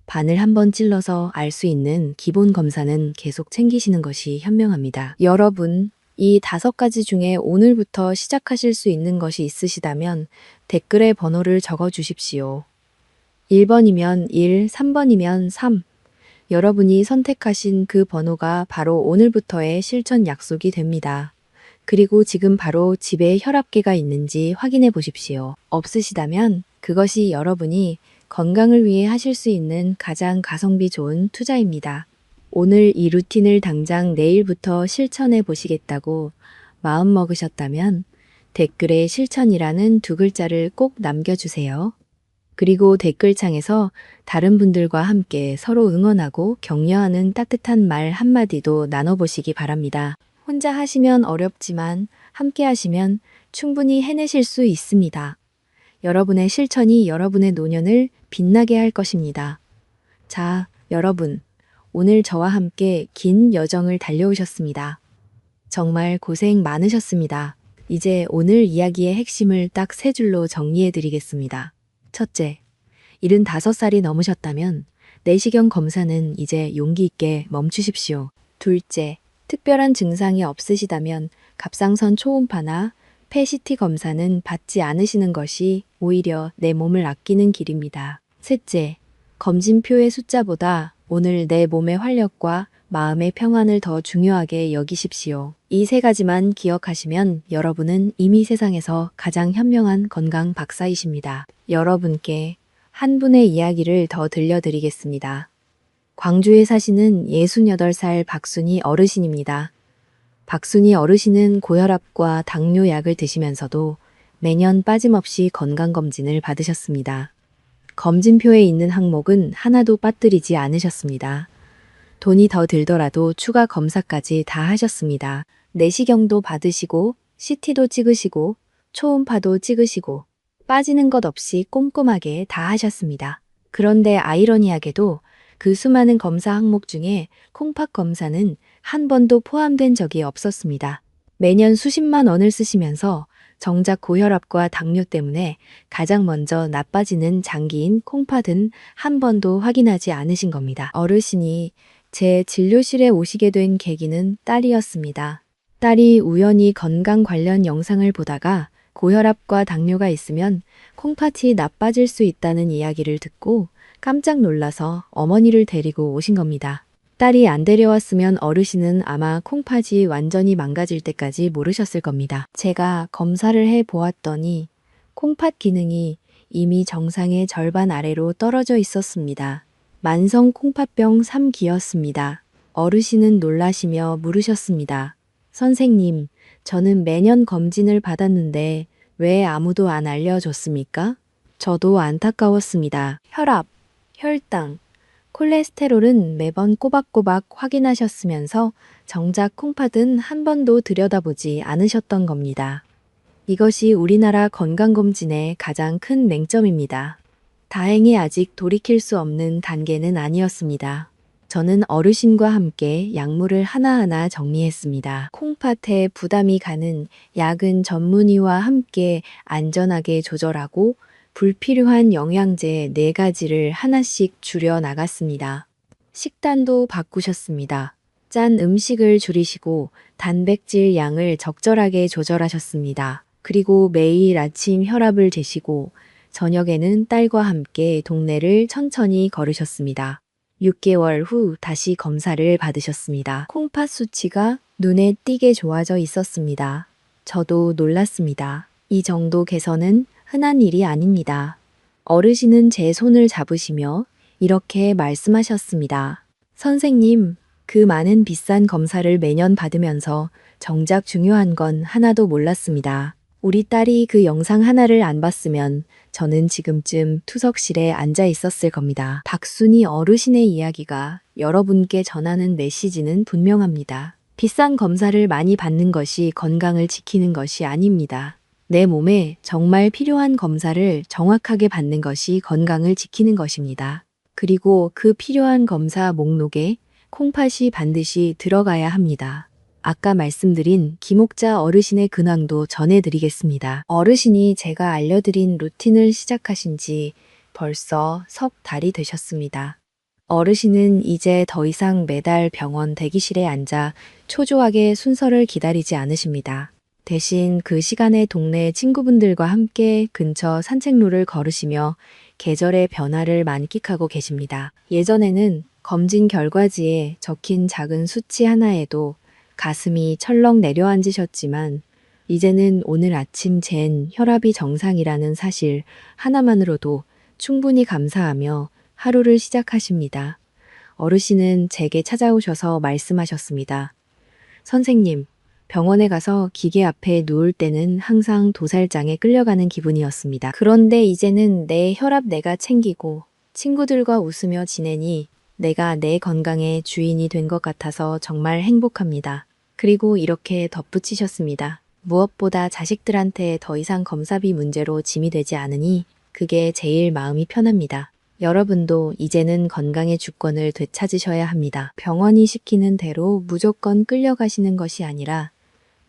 바늘 한번 찔러서 알 수 있는 기본 검사는 계속 챙기시는 것이 현명합니다. 여러분, 이 5가지 중에 오늘부터 시작하실 수 있는 것이 있으시다면 댓글에 번호를 적어 주십시오. 1번이면 1, 3번이면 3. 여러분이 선택하신 그 번호가 바로 오늘부터의 실천 약속이 됩니다. 그리고 지금 바로 집에 혈압계가 있는지 확인해 보십시오. 없으시다면 그것이 여러분이 건강을 위해 하실 수 있는 가장 가성비 좋은 투자입니다. 오늘 이 루틴을 당장 내일부터 실천해 보시겠다고 마음먹으셨다면 댓글에 실천이라는 2글자를 꼭 남겨주세요. 그리고 댓글창에서 다른 분들과 함께 서로 응원하고 격려하는 따뜻한 말 한마디도 나눠보시기 바랍니다. 혼자 하시면 어렵지만 함께 하시면 충분히 해내실 수 있습니다. 여러분의 실천이 여러분의 노년을 빛나게 할 것입니다. 자, 여러분, 오늘 저와 함께 긴 여정을 달려오셨습니다. 정말 고생 많으셨습니다. 이제 오늘 이야기의 핵심을 딱 세 줄로 정리해 드리겠습니다. 첫째, 75살이 넘으셨다면 내시경 검사는 이제 용기 있게 멈추십시오. 둘째, 특별한 증상이 없으시다면 갑상선 초음파나 폐CT 검사는 받지 않으시는 것이 오히려 내 몸을 아끼는 길입니다. 셋째, 검진표의 숫자보다 오늘 내 몸의 활력과 마음의 평안을 더 중요하게 여기십시오. 이 세 가지만 기억하시면 여러분은 이미 세상에서 가장 현명한 건강 박사이십니다. 여러분께 한 분의 이야기를 더 들려드리겠습니다. 광주에 사시는 68살 박순희 어르신입니다. 박순희 어르신은 고혈압과 당뇨 약을 드시면서도 매년 빠짐없이 건강검진을 받으셨습니다. 검진표에 있는 항목은 하나도 빠뜨리지 않으셨습니다. 돈이 더 들더라도 추가 검사까지 다 하셨습니다. 내시경도 받으시고 CT도 찍으시고 초음파도 찍으시고 빠지는 것 없이 꼼꼼하게 다 하셨습니다. 그런데 아이러니하게도 그 수많은 검사 항목 중에 콩팥 검사는 한 번도 포함된 적이 없었습니다. 매년 수십만 원을 쓰시면서 정작 고혈압과 당뇨 때문에 가장 먼저 나빠지는 장기인 콩팥은 한 번도 확인하지 않으신 겁니다. 어르신이 제 진료실에 오시게 된 계기는 딸이었습니다. 딸이 우연히 건강 관련 영상을 보다가 고혈압과 당뇨가 있으면 콩팥이 나빠질 수 있다는 이야기를 듣고 깜짝 놀라서 어머니를 데리고 오신 겁니다. 딸이 안 데려왔으면 어르신은 아마 콩팥이 완전히 망가질 때까지 모르셨을 겁니다. 제가 검사를 해 보았더니 콩팥 기능이 이미 정상의 절반 아래로 떨어져 있었습니다. 만성 콩팥병 3기였습니다. 어르신은 놀라시며 물으셨습니다. 선생님, 저는 매년 검진을 받았는데 왜 아무도 안 알려줬습니까? 저도 안타까웠습니다. 혈압, 혈당, 콜레스테롤은 매번 꼬박꼬박 확인하셨으면서 정작 콩팥은 한 번도 들여다보지 않으셨던 겁니다. 이것이 우리나라 건강검진의 가장 큰 맹점입니다. 다행히 아직 돌이킬 수 없는 단계는 아니었습니다. 저는 어르신과 함께 약물을 하나하나 정리했습니다. 콩팥에 부담이 가는 약은 전문의와 함께 안전하게 조절하고 불필요한 영양제 4가지를 하나씩 줄여 나갔습니다. 식단도 바꾸셨습니다. 짠 음식을 줄이시고 단백질 양을 적절하게 조절하셨습니다. 그리고 매일 아침 혈압을 재시고 저녁에는 딸과 함께 동네를 천천히 걸으셨습니다. 6개월 후 다시 검사를 받으셨습니다. 콩팥 수치가 눈에 띄게 좋아져 있었습니다. 저도 놀랐습니다. 이 정도 개선은 흔한 일이 아닙니다. 어르신은 제 손을 잡으시며 이렇게 말씀하셨습니다. 선생님, 그 많은 비싼 검사를 매년 받으면서 정작 중요한 건 하나도 몰랐습니다. 우리 딸이 그 영상 하나를 안 봤으면 저는 지금쯤 투석실에 앉아 있었을 겁니다. 박순희 어르신의 이야기가 여러분께 전하는 메시지는 분명합니다. 비싼 검사를 많이 받는 것이 건강을 지키는 것이 아닙니다. 내 몸에 정말 필요한 검사를 정확하게 받는 것이 건강을 지키는 것입니다. 그리고 그 필요한 검사 목록에 콩팥이 반드시 들어가야 합니다. 아까 말씀드린 김옥자 어르신의 근황도 전해드리겠습니다. 어르신이 제가 알려드린 루틴을 시작하신 지 벌써 석 달이 되셨습니다. 어르신은 이제 더 이상 매달 병원 대기실에 앉아 초조하게 순서를 기다리지 않으십니다. 대신 그 시간에 동네 친구분들과 함께 근처 산책로를 걸으시며 계절의 변화를 만끽하고 계십니다. 예전에는 검진 결과지에 적힌 작은 수치 하나에도 가슴이 철렁 내려앉으셨지만 이제는 오늘 아침 잰 혈압이 정상이라는 사실 하나만으로도 충분히 감사하며 하루를 시작하십니다. 어르신은 제게 찾아오셔서 말씀하셨습니다. 선생님, 병원에 가서 기계 앞에 누울 때는 항상 도살장에 끌려가는 기분이었습니다. 그런데 이제는 내 혈압 내가 챙기고 친구들과 웃으며 지내니 내가 내 건강의 주인이 된 것 같아서 정말 행복합니다. 그리고 이렇게 덧붙이셨습니다. 무엇보다 자식들한테 더 이상 검사비 문제로 짐이 되지 않으니 그게 제일 마음이 편합니다. 여러분도 이제는 건강의 주권을 되찾으셔야 합니다. 병원이 시키는 대로 무조건 끌려가시는 것이 아니라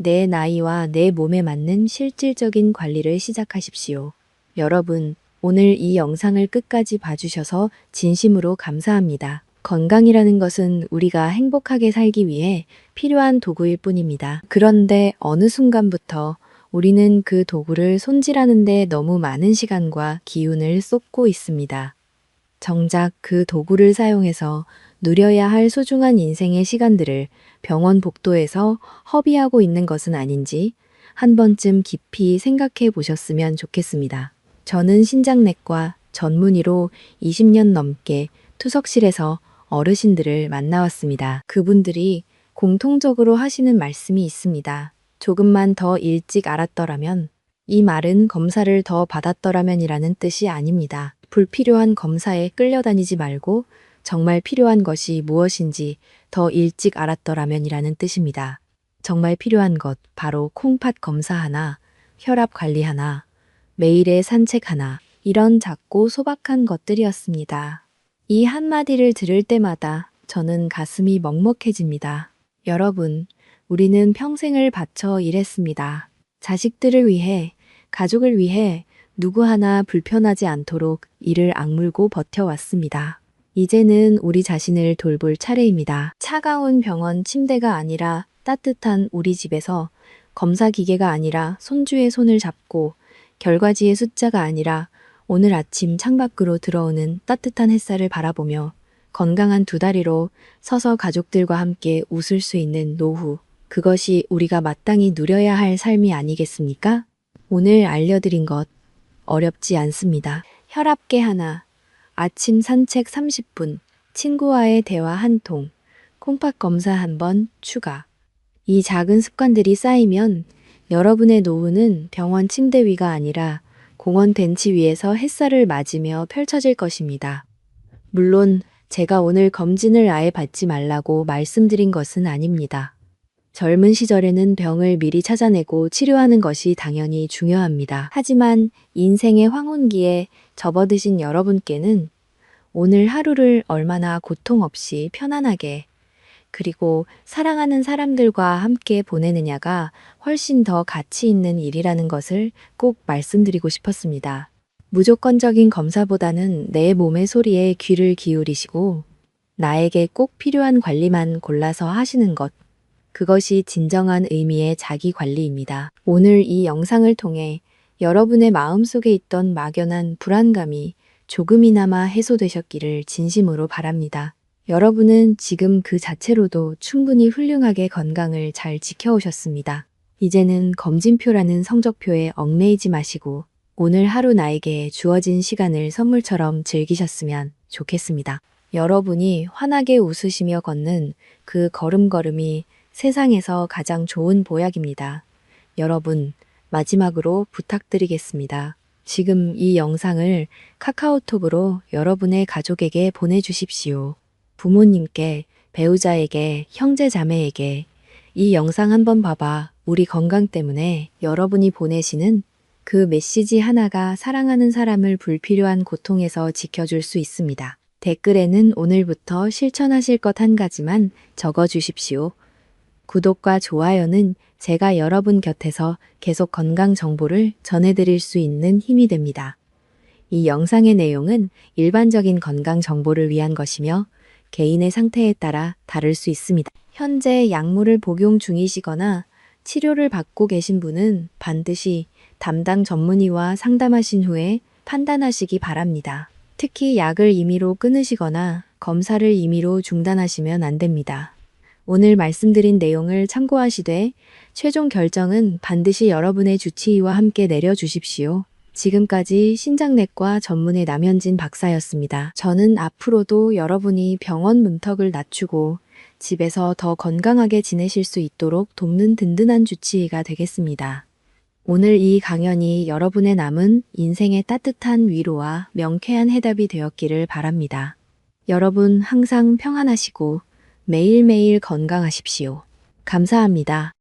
내 나이와 내 몸에 맞는 실질적인 관리를 시작하십시오. 여러분, 오늘 이 영상을 끝까지 봐주셔서 진심으로 감사합니다. 건강이라는 것은 우리가 행복하게 살기 위해 필요한 도구일 뿐입니다. 그런데 어느 순간부터 우리는 그 도구를 손질하는데 너무 많은 시간과 기운을 쏟고 있습니다. 정작 그 도구를 사용해서 누려야 할 소중한 인생의 시간들을 병원 복도에서 허비하고 있는 것은 아닌지 한 번쯤 깊이 생각해 보셨으면 좋겠습니다. 저는 신장내과 전문의로 20년 넘게 투석실에서 어르신들을 만나왔습니다. 그분들이 공통적으로 하시는 말씀이 있습니다. 조금만 더 일찍 알았더라면, 이 말은 검사를 더 받았더라면이라는 뜻이 아닙니다. 불필요한 검사에 끌려다니지 말고 정말 필요한 것이 무엇인지 더 일찍 알았더라면이라는 뜻입니다. 정말 필요한 것, 바로 콩팥 검사 하나, 혈압 관리 하나, 매일의 산책 하나, 이런 작고 소박한 것들이었습니다. 이 한마디를 들을 때마다 저는 가슴이 먹먹해집니다. 여러분, 우리는 평생을 바쳐 일했습니다. 자식들을 위해, 가족을 위해 누구 하나 불편하지 않도록 이를 악물고 버텨왔습니다. 이제는 우리 자신을 돌볼 차례입니다. 차가운 병원 침대가 아니라 따뜻한 우리 집에서, 검사 기계가 아니라 손주의 손을 잡고, 결과지의 숫자가 아니라 오늘 아침 창밖으로 들어오는 따뜻한 햇살을 바라보며 건강한 두 다리로 서서 가족들과 함께 웃을 수 있는 노후, 그것이 우리가 마땅히 누려야 할 삶이 아니겠습니까? 오늘 알려드린 것 어렵지 않습니다. 혈압계 하나, 아침 산책 30분, 친구와의 대화 한 통, 콩팥 검사 한 번 추가. 이 작은 습관들이 쌓이면 여러분의 노후는 병원 침대 위가 아니라 공원 벤치 위에서 햇살을 맞으며 펼쳐질 것입니다. 물론 제가 오늘 검진을 아예 받지 말라고 말씀드린 것은 아닙니다. 젊은 시절에는 병을 미리 찾아내고 치료하는 것이 당연히 중요합니다. 하지만 인생의 황혼기에 접어드신 여러분께는 오늘 하루를 얼마나 고통 없이 편안하게, 그리고 사랑하는 사람들과 함께 보내느냐가 훨씬 더 가치 있는 일이라는 것을 꼭 말씀드리고 싶었습니다. 무조건적인 검사보다는 내 몸의 소리에 귀를 기울이시고 나에게 꼭 필요한 관리만 골라서 하시는 것, 그것이 진정한 의미의 자기 관리입니다. 오늘 이 영상을 통해 여러분의 마음속에 있던 막연한 불안감이 조금이나마 해소되셨기를 진심으로 바랍니다. 여러분은 지금 그 자체로도 충분히 훌륭하게 건강을 잘 지켜오셨습니다. 이제는 검진표라는 성적표에 얽매이지 마시고 오늘 하루 나에게 주어진 시간을 선물처럼 즐기셨으면 좋겠습니다. 여러분이 환하게 웃으시며 걷는 그 걸음걸음이 세상에서 가장 좋은 보약입니다. 여러분, 마지막으로 부탁드리겠습니다. 지금 이 영상을 카카오톡으로 여러분의 가족에게 보내주십시오. 부모님께, 배우자에게, 형제자매에게 이 영상 한번 봐봐. 우리 건강 때문에 여러분이 보내시는 그 메시지 하나가 사랑하는 사람을 불필요한 고통에서 지켜줄 수 있습니다. 댓글에는 오늘부터 실천하실 것 한 가지만 적어주십시오. 구독과 좋아요는 제가 여러분 곁에서 계속 건강 정보를 전해드릴 수 있는 힘이 됩니다. 이 영상의 내용은 일반적인 건강 정보를 위한 것이며 개인의 상태에 따라 다를 수 있습니다. 현재 약물을 복용 중이시거나 치료를 받고 계신 분은 반드시 담당 전문의와 상담하신 후에 판단하시기 바랍니다. 특히 약을 임의로 끊으시거나 검사를 임의로 중단하시면 안 됩니다. 오늘 말씀드린 내용을 참고하시되 최종 결정은 반드시 여러분의 주치의와 함께 내려주십시오. 지금까지 신장내과 전문의 남현진 박사였습니다. 저는 앞으로도 여러분이 병원 문턱을 낮추고 집에서 더 건강하게 지내실 수 있도록 돕는 든든한 주치의가 되겠습니다. 오늘 이 강연이 여러분의 남은 인생의 따뜻한 위로와 명쾌한 해답이 되었기를 바랍니다. 여러분 항상 평안하시고 매일매일 건강하십시오. 감사합니다.